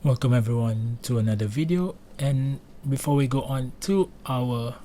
Welcome everyone to another video, and before we go on to our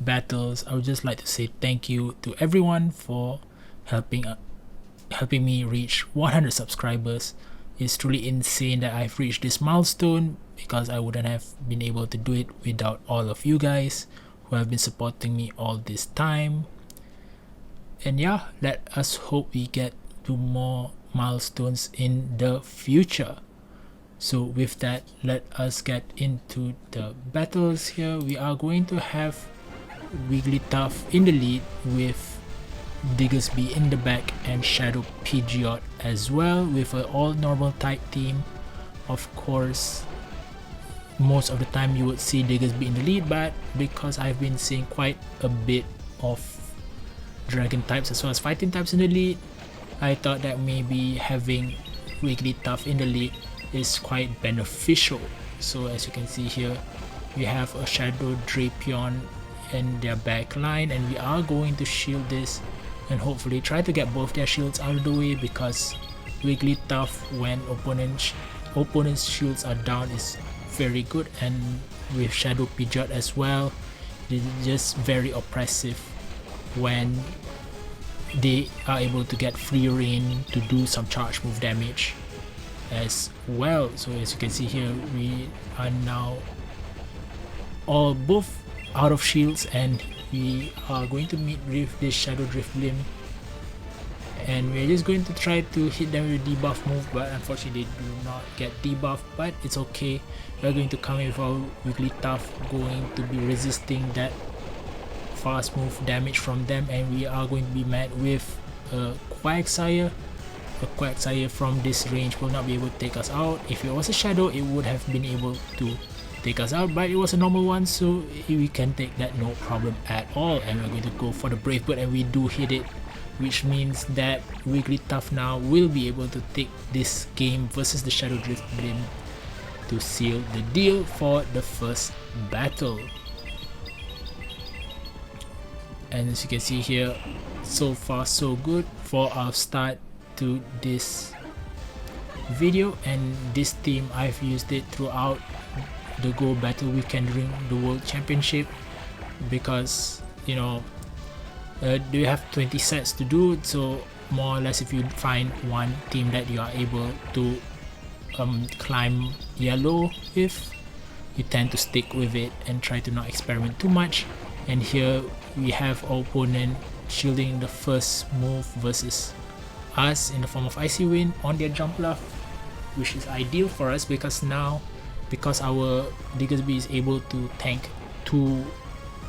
battles, I would just like to say thank you to everyone for helping me reach 100 subscribers. It's truly insane that I've reached this milestone because I wouldn't have been able to do it without all of you guys who have been supporting me all this time. And yeah, let us hope we get to more milestones in the future. So with that, let us get into the battles here. We are going to have Wigglytuff in the lead with Diggersby in the back and Shadow Pidgeot as well, with an all normal type team. Of course, most of the time you would see Diggersby in the lead, but because I've been seeing quite a bit of dragon types as well as fighting types in the lead, I thought that maybe having Wigglytuff in the lead is quite beneficial. So as you can see here, we have a Shadow Drapion in their back line, and we are going to shield this and hopefully try to get both their shields out of the way, because Wigglytuff, when opponents shields are down, is very good, and with Shadow Pidgeot as well, it is just very oppressive when they are able to get free reign to do some charge move damage as well. So as you can see here, we are now both out of shields, and we are going to meet with this Shadow Drifblim, and we're just going to try to hit them with debuff move, but unfortunately they do not get debuff, but it's okay. We're going to come in with our Wigglytuff, going to be resisting that fast move damage from them, and we are going to be met with a Quagsire. A Quagsire from this range will not be able to take us out. If it was a Shadow, it would have been able to take us out, but it was a normal one, so we can take that no problem at all. And we're going to go for the Brave Bird, and we do hit it, which means that Wigglytuff now will be able to take this game versus the Shadow Drifblim to seal the deal for the first battle. And as you can see here, so far so good for our start to this video. And this team, I've used it throughout the Go Battle Weekend during the World Championship, because you know they have 20 sets to do, so more or less if you find one team that you are able to climb yellow with, you tend to stick with it and try to not experiment too much. And here we have our opponent shielding the first move versus us in the form of Icy Wind on their Jump Bluff, which is ideal for us, because now, because our Diggersby is able to tank 2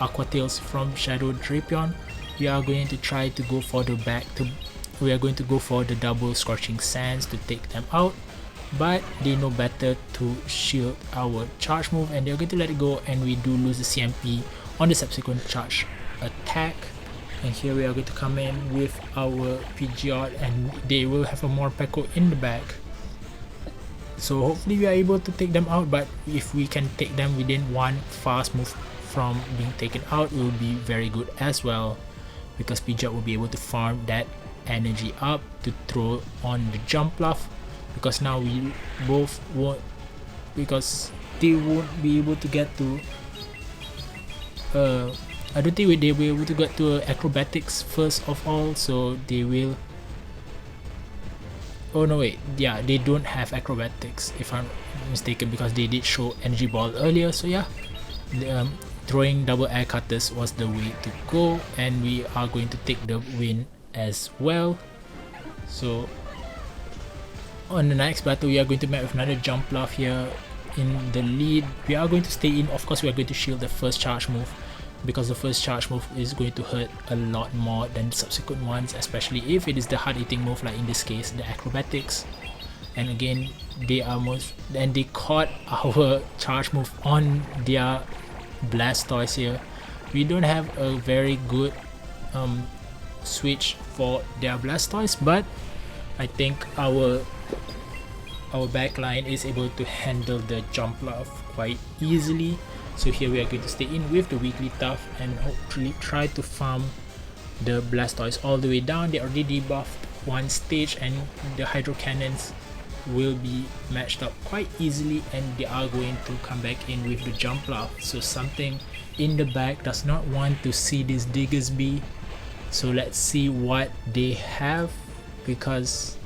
Aqua Tails from Shadow Drapion, we are going to try to go for the double Scorching Sands to take them out, but they know better to shield our charge move, and they're going to let it go, and we do lose the CMP on the subsequent charge attack. And here we are going to come in with our Pidgeot, and they will have a Morpeko in the back, so hopefully we are able to take them out. But if we can take them within one fast move from being taken out, it will be very good as well, because Pidgeot will be able to farm that energy up to throw on the Jump Bluff, because now we both won't, because they won't be able to get to I don't think they'll be able to get to acrobatics first of all, so they will. Oh no, wait, yeah, they don't have acrobatics if I'm mistaken, because they did show energy ball earlier. So yeah, throwing double air cutters was the way to go, and we are going to take the win as well. So on the next battle, we are going to meet with another Jump Bluff here in the lead. We are going to stay in. Of course, we are going to shield the first charge move, because the first charge move is going to hurt a lot more than the subsequent ones, especially if it is the hard hitting move, like in this case the acrobatics. And again, they caught our charge move on their Blastoise here. We don't have a very good switch for their Blastoise, but I think our backline is able to handle the Jump Bluff quite easily. So here we are going to stay in with the Wigglytuff and hopefully try to farm the Blastoise all the way down. They already debuffed one stage, and the Hydro Cannons will be matched up quite easily, and they are going to come back in with the Jumpluff. So something in the back does not want to see this Diggersby. So let's see what they have, because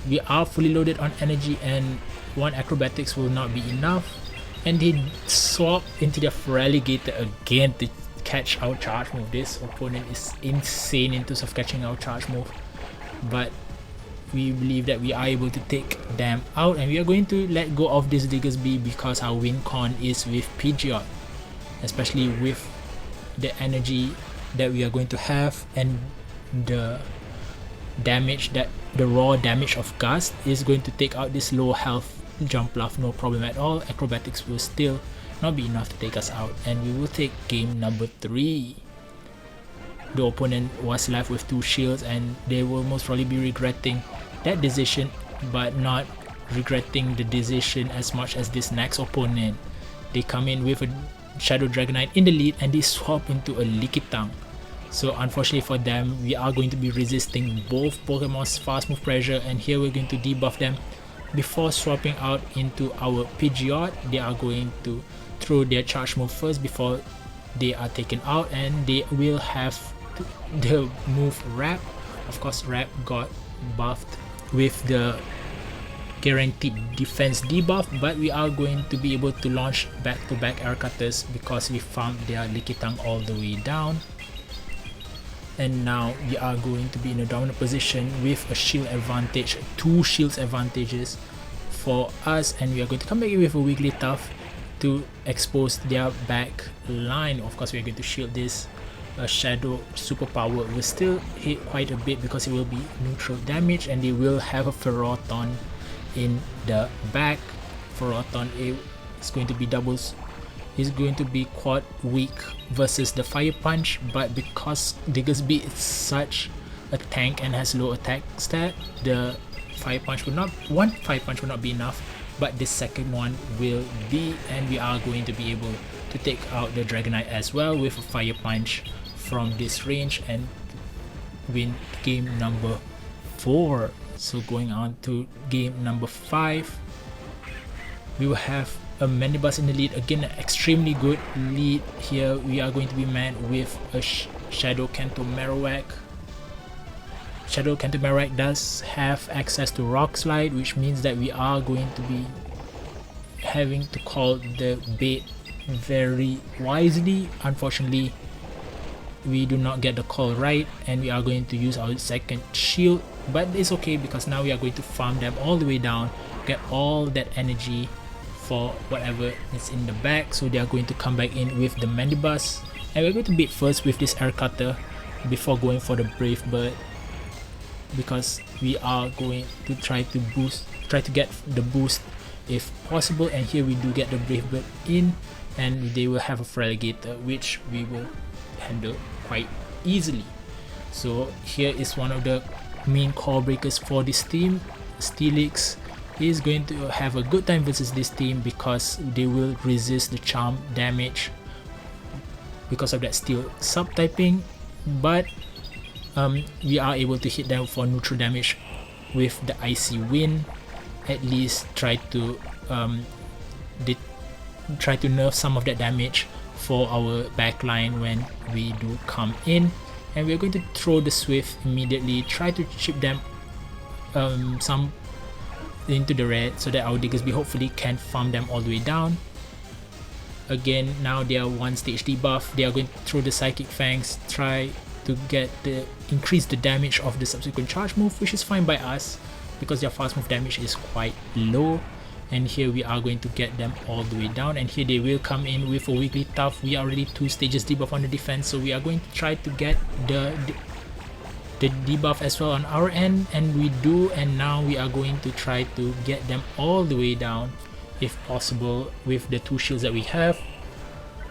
we are fully loaded on energy and one acrobatics will not be enough. And they swap into their Feraligatr again to catch our charge move. This opponent is insane in terms of catching our charge move, but we believe that we are able to take them out, and we are going to let go of this Diggersby because our win con is with Pidgeot, especially with the energy that we are going to have, and the damage that the raw damage of Gust is going to take out this low health Jumpluff, no problem at all. Acrobatics will still not be enough to take us out, and we will take game number 3. The opponent was left with 2 shields, and they will most probably be regretting that decision, but not regretting the decision as much as this next opponent. They come in with a Shadow Dragonite in the lead, and they swap into a Lickitung. So unfortunately for them, we are going to be resisting both Pokemon's fast move pressure, and here we're going to debuff them. Before swapping out into our Pidgeot, they are going to throw their charge move first before they are taken out, and they will have the move Wrap. Of course, Wrap got buffed with the guaranteed defense debuff, but we are going to be able to launch back-to-back air cutters because we farmed their Lickitung all the way down. And now we are going to be in a dominant position with a shield advantage, 2 shields advantages for us, and we are going to come back with a Wigglytuff to expose their back line. Of course, we are going to shield this. Shadow superpower will still hit quite a bit because it will be neutral damage, and they will have a Ferrothorn in the back. Ferrothorn is going to be doubles. Is going to be quite weak versus the Fire Punch, but because Diggersby is such a tank and has low attack stat, the Fire Punch will not, one Fire Punch will not be enough, but the second one will be, and we are going to be able to take out the Dragonite as well with a Fire Punch from this range and win game number 4. So going on to game number 5, we will have a Mandibuzz in the lead. Again, an extremely good lead here. We are going to be met with a Shadow Kanto Marowak. Shadow Kanto Marowak does have access to Rock Slide, which means that we are going to be having to call the bait very wisely. Unfortunately, we do not get the call right, and we are going to use our second shield, but it's okay because now we are going to farm them all the way down, get all that energy for whatever is in the back. So they are going to come back in with the Mandibuzz, and we're going to beat first with this air cutter before going for the Brave Bird, because we are going to try to get the boost if possible. And here we do get the Brave Bird in, and they will have a Feraligatr, which we will handle quite easily. So here is one of the main core breakers for this team. Steelix is going to have a good time versus this team because they will resist the charm damage because of that steel subtyping, but we are able to hit them for neutral damage with the Icy Wind. At least try to nerf some of that damage for our backline when we do come in. And we're going to throw the Swift immediately, try to chip them some into the red so that our Diggersby hopefully can farm them all the way down. Again, now they are 1 stage debuff. They are going to throw the Psychic Fangs, try to get the increase the damage of the subsequent charge move, which is fine by us because their fast move damage is quite low. And here we are going to get them all the way down, and here they will come in with a Wigglytuff. We are already 2 stages debuff on the defense, so we are going to try to get the debuff as well on our end, and we do. And now we are going to try to get them all the way down if possible with the 2 shields that we have.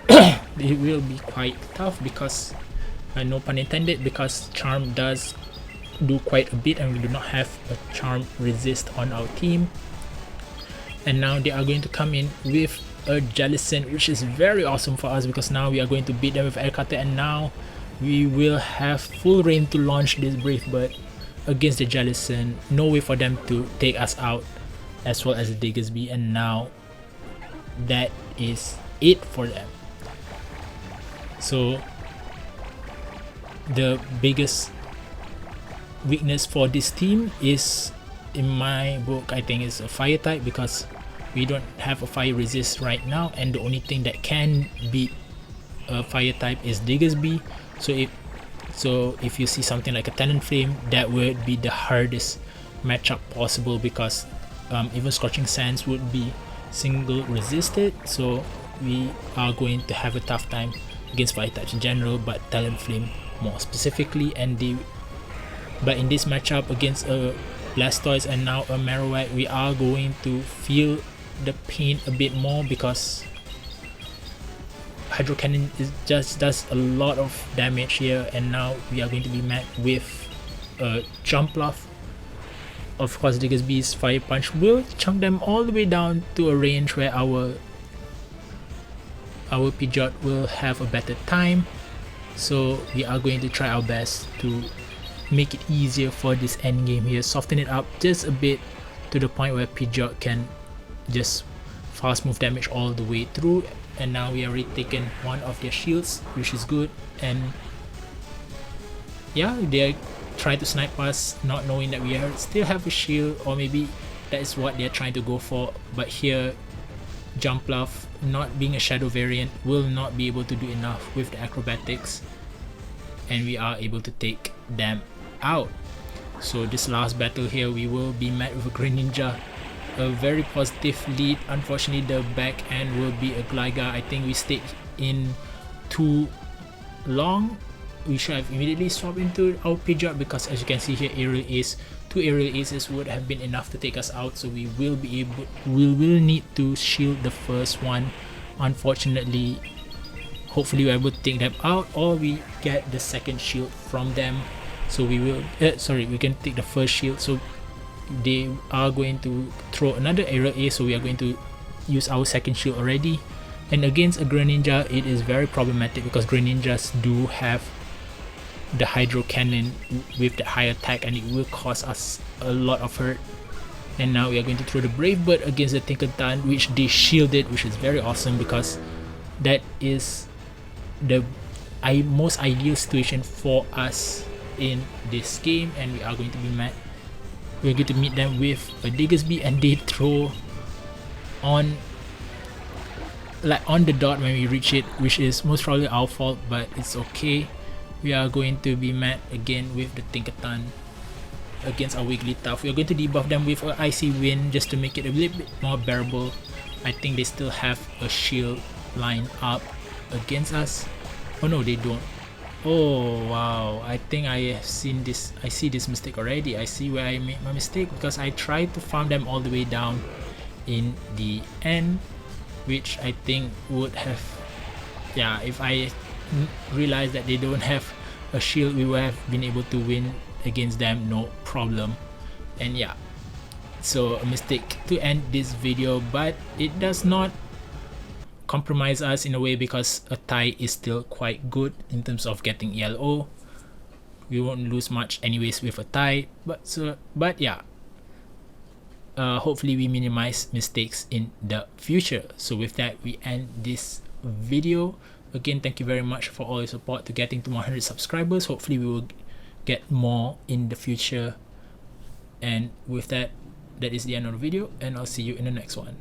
It will be quite tough because no pun intended, because charm does do quite a bit and we do not have a charm resist on our team. And now they are going to come in with a Jellicent, which is very awesome for us because now we are going to beat them with Air Cutter, and now we will have full reign to launch this Brave Bird against the Jellison, no way for them to take us out, as well as the Diggersby, and now that is it for them. So the biggest weakness for this team is, in my book, I think is a fire type, because we don't have a fire resist right now, and the only thing that can beat a fire type is Diggersby. So if you see something like a Talonflame, that would be the hardest matchup possible, because even Scorching Sands would be single resisted, so we are going to have a tough time against fire types in general, but Talonflame more specifically. But in this matchup against a Blastoise and now a Marowak, we are going to feel the pain a bit more, because Hydro Cannon just does a lot of damage here, and now we are going to be met with a Jumpluff. Of course, Diggersby's Fire Punch will chunk them all the way down to a range where our Pidgeot will have a better time. So we are going to try our best to make it easier for this end game here, soften it up just a bit to the point where Pidgeot can just fast move damage all the way through. And now we already taken one of their shields, which is good. And yeah, they're trying to snipe us, not knowing that we still have a shield, or maybe that is what they're trying to go for. But here, Jumpluff, not being a shadow variant, will not be able to do enough with the acrobatics, and we are able to take them out. So this last battle here, we will be met with a Greninja, a very positive lead. Unfortunately, the back end will be a Gligar. I think we stayed in too long. We should have immediately swapped into our Pidgeot, because as you can see here, Aerial Ace, 2 Aerial Aces would have been enough to take us out. So we will need to shield the first one. Unfortunately, hopefully we're able to take them out, or we get the second shield from them. So we will we can take the first shield. So they are going to throw another Aerial Ace, so we are going to use our second shield already. And against a Greninja, it is very problematic, because Greninjas do have the Hydro Cannon with the high attack, and it will cause us a lot of hurt. And now we are going to throw the Brave Bird against the Tinkaton, which they shielded, which is very awesome, because that is the most ideal situation for us in this game. And we are going to be met. We're going to meet them with a Diggersby, and they throw on the dot when we reach it, which is most probably our fault, but it's okay. We are going to be met again with the Tinkaton against our Wigglytuff. We are going to debuff them with an Icy Wind just to make it a little bit more bearable. I think they still have a shield line up against us. Oh no, they don't. Oh wow, I think I have seen this. I see this mistake already. I see where I made my mistake, because I tried to farm them all the way down in the end, which I think would have, yeah, if I realized that they don't have a shield, we would have been able to win against them, no problem. And yeah, so a mistake to end this video, but it does not compromise us in a way, because a tie is still quite good in terms of getting ELO. We won't lose much anyways with a tie, but yeah, hopefully we minimize mistakes in the future. So with that, we end this video. Again, thank you very much for all your support to getting to 100 subscribers. Hopefully we will get more in the future. And with that, that is the end of the video, and I'll see you in the next one.